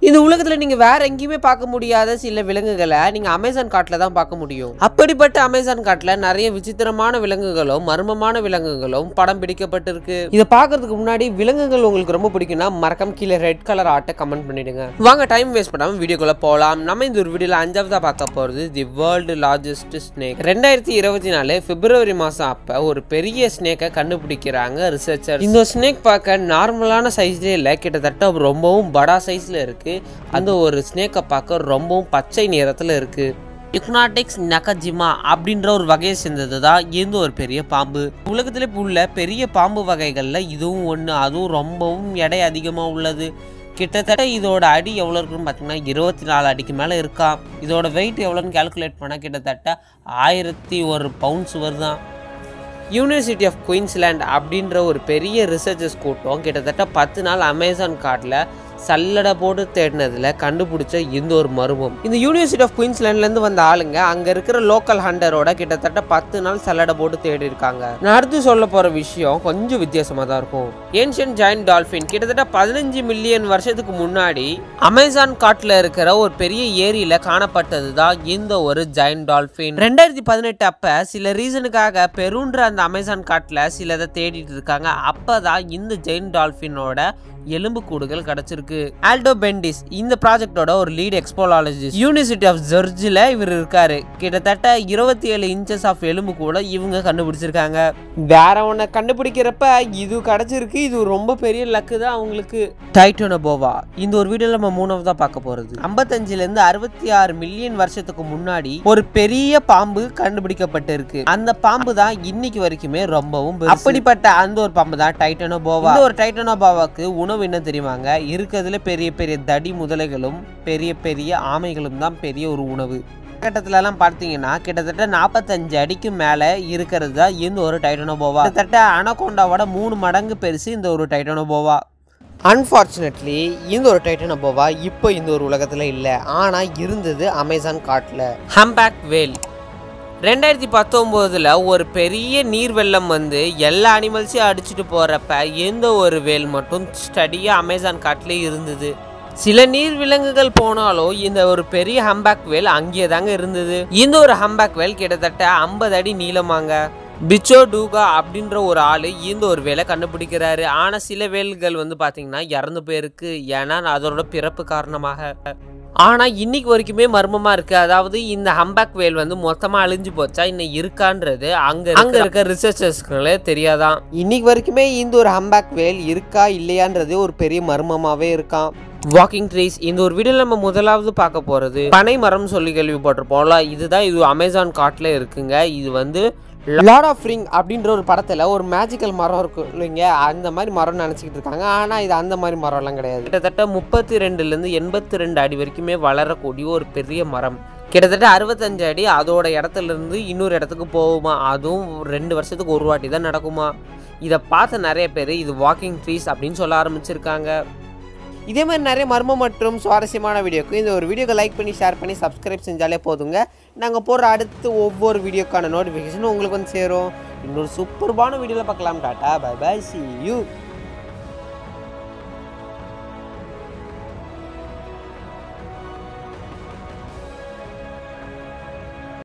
இந்த உலகத்துல நீங்க வேற எங்கேயுமே பார்க்க முடியாத சில விலங்குகளை நீங்க அமேசான் காட்டுல தான் பார்க்க முடியும். அப்படிப்பட்ட அமேசான் காட்டுல நிறைய விசித்திரமான விலங்குகளும் மர்மமான விலங்குகளும் படம் பிடிக்கப்பட்டிருக்கு. இதை பார்க்கறதுக்கு முன்னாடி விலங்குகள் உங்களுக்கு ரொம்ப பிடிக்கும்னா மறக்காம கீழே ரெட் கலர் ஆர்ட்டை கமெண்ட் பண்ணிடுங்க. வாங்க டைம் வேஸ்ட் பண்ணாம வீடியோக்குள்ள போலாம். நம்ம இந்த ஒரு வீடியோல 5ஆவதா பார்க்க போறது தி வேர்ல்டு லார்ஜஸ்ட் ஸ்னேக். 2024 பிப்ரவரி மாசம் அப்ப ஒரு பெரிய ஸ்னேக்கை கண்டுபிடிக்கிறாங்க ரிசர்ச்சர். இந்த ஸ்னேக் பார்க்க நார்மலான சைஸ்ல இல்ல, கிட்டத்தட்ட ரொம்பவும் படா சைஸ்ல இருக்கு. அந்த ஒரு ஸ்னேக்கை பார்க்க ரொம்பவும் பச்சை நிறத்துல இருக்கு. இக்னாட்டிக்ஸ் நகஜிமா அப்படின்ற ஒரு வகையை சேர்ந்தது தான் இந்த ஒரு பெரிய பாம்பு. உலகத்துல உள்ள பெரிய பாம்பு வகைகள்ல இதுவும் ஒன்று. அதுவும் ரொம்பவும் எடை அதிகமாக உள்ளது. கிட்டத்தட்ட இதோட அடி எவ்வளோ இருக்குன்னு பார்த்தீங்கன்னா 24 அடிக்கு மேலே இருக்கான். இதோட வெயிட் எவ்வளோன்னு கால்குலேட் பண்ணால் கிட்டத்தட்ட 1001 பவுண்ட்ஸ் வருதான். யூனிவர்சிட்டி ஆஃப் குயின்ஸ்லாண்ட் அப்படின்ற ஒரு பெரிய ரிசர்ச்சர்ஸ் கூட்டம் கிட்டத்தட்ட 10 நாள் அமேசான் காட்டில் சல்லடை போட்டு தேடினதுல கண்டுபிடிச்ச இந்த ஒரு மர்மம். இந்த யூனிவர்சிட்டி ஆஃப் குயின்ஸ்லாண்ட்லேருந்து வந்த ஆளுங்க அங்கே இருக்கிற லோக்கல் ஹண்டரோட கிட்டத்தட்ட 10 நாள் சல்லடை போட்டு தேடி இருக்காங்க. நான் அடுத்து சொல்ல போகிற விஷயம் கொஞ்சம் வித்தியாசமாக தான் இருக்கும். ஏன்ஷியன்ட் ஜாயன்ட் டால்ஃபின் கிட்டத்தட்ட 15 மில்லியன் வருஷத்துக்கு முன்னாடி அமேசான் காட்டில் இருக்கிற ஒரு பெரிய ஏரியில காணப்பட்டது தான் இந்த ஒரு ஜாயன்ட் டால்ஃபின். 2018 அப்ப சில ரீசனுக்காக பெருன்ற அந்த அமேசான் காட்டில் சிலதை தேடிட்டு இருக்காங்க. அப்பதான் இந்த ஜெயின்ட் டால்ஃபினோட எலும்பு கூடுகள் கிடைச்சிருக்கு. ஆல்டோ பெண்டிஸ் இந்த ப்ராஜெக்டோட ஒரு லீட் எக்ஸ்போலாலஜிஸ்ட். யூனிவர்சிட்டி ஆஃப் ஜெர்ஜில் இவர் இருக்காரு. கிட்டத்தட்ட 27 இன்ச்சஸ் ஆஃப் எலும்பு கூட இவங்க கண்டுபிடிச்சிருக்காங்க. வேற ஒன்ன கண்டுபிடிக்கிறப்ப இது கிடைச்சிருக்கு. இது ரொம்ப பெரிய லக்கு தான் அவங்களுக்கு. டைட்டானோபோவா இந்த ஒரு வீடியோல நம்ம 3ஆவதா பார்க்க போறது. 55லேருந்து 66 மில்லியன் வருஷத்துக்கு முன்னாடி ஒரு பெரிய பாம்பு கண்டுபிடிக்கப்பட்டிருக்கு. அந்த பாம்பு தான் இன்னைக்கு வரைக்குமே ரொம்பவும் அப்படிப்பட்ட அந்த ஒரு பாம்பு தான் டைட்டானோபோவா. இந்த ஒரு டைட்டானோபோவாக்கு உணவு என்ன தெரியுமாங்க? இருக்கிறதுல பெரிய பெரிய தடி முதலைகளும் பெரிய பெரிய ஆமைகளும் தான் பெரிய ஒரு உணவு. கட்டத்துல எல்லாம் பார்த்தீங்கன்னா கிட்டத்தட்ட 45 அடிக்கு மேல இருக்கிறது தான் இந்த ஒரு டைட்டானோபோவா. கிட்டத்தட்ட அனகோண்டாவோட 3 மடங்கு பெருசு இந்த ஒரு டைட்டானோபோவா. அன்ஃபார்ச்சுனேட்லி இந்த ஒரு டைட்டானோபோவா இப்போ இந்த ஒரு உலகத்துல இல்லை. ஆனா இருந்தது அமேசான் காட்டுல. ஹம்பேக் வேல் 2019 ஒரு பெரிய நீர் வெள்ளம் வந்து எல்லா அனிமல்ஸையும் அடிச்சுட்டு போறப்ப எந்த ஒரு வேல் மட்டும் ஸ்டடியா அமேசான் காட்டிலே இருந்தது. சில நீர் விலங்குகள் போனாலும் இந்த ஒரு பெரிய ஹம்பேக் வேல் அங்கேயே தாங்க இருந்தது. இந்த ஒரு ஹம்பேக் வேல் கிட்டத்தட்ட 50 அடி நீளமாங்க. பிச்சோ டூகா அப்படின்ற ஒரு ஆளு இந்த ஒரு வேலை கண்டுபிடிக்கிறாரு. ஆனா சில வேல்கள் வந்து பாத்தீங்கன்னா இறந்து போயிருக்கு. ஏன்னா அதோட பிறப்பு காரணமாக. ஆனா இன்னைக்கு வரைக்குமே மர்மமா இருக்கு. அதாவது இந்த ஹம்பேக் வேல் வந்து மொத்தமா அழிஞ்சு போச்சா இன்னும் இருக்கான்றது அங்க இருக்க ரிசர்ச்சர்ஸ்களே தெரியாதான். இன்னைக்கு வரைக்குமே இந்த ஒரு ஹம்பேக் வேல் இருக்கா இல்லையான்றது ஒரு பெரிய மர்மமாவே இருக்கான். வாக்கிங் ட்ரீஸ் இந்த ஒரு வீடியோல நம்ம முதலாவது பார்க்க போறது பனை மரம் சொல்லி கேள்விப்பட்டிருப்போம்ல. இதுதான் இது அமேசான் காட்டுல இருக்குங்க. இது வந்து லார்ட் ஆஃப் ரிங் அப்படின்ற ஒரு படத்துல ஒரு மேஜிக்கல் மரம் இருக்கும் இல்லைங்க, அந்த மாதிரி மரம் நினைச்சிட்டு இருக்காங்க. ஆனா இது அந்த மாதிரி மரம் எல்லாம் கிடையாது. கிட்டத்தட்ட 32லேருந்து 82 அடி வரைக்குமே வளரக்கூடிய ஒரு பெரிய மரம். கிட்டத்தட்ட 65 அடி அதோட இடத்துல இருந்து இன்னொரு இடத்துக்கு போகுமா. அதுவும் 2 வருஷத்துக்கு ஒரு வாட்டி தான் நடக்குமா. இதை பார்த்த நிறைய பேர் இது வாக்கிங் ட்ரீஸ் அப்படின்னு சொல்ல ஆரம்பிச்சிருக்காங்க. இதே மாதிரி நிறைய மர்மம் மற்றும் சுவாரஸ்யமான வீடியோக்கு இந்த ஒரு வீடியோக்கு லைக் பண்ணி ஷேர் பண்ணி சப்ஸ்கிரைப் செஞ்சாலே போதுங்க. நாங்கள் போடுற அடுத்து ஒவ்வொரு வீடியோக்கான நோட்டிஃபிகேஷனும் உங்களுக்கு வந்து சேரும். இன்னொரு சூப்பர்பான வீடியோவில் பார்க்கலாம். Tata bye bye, see you.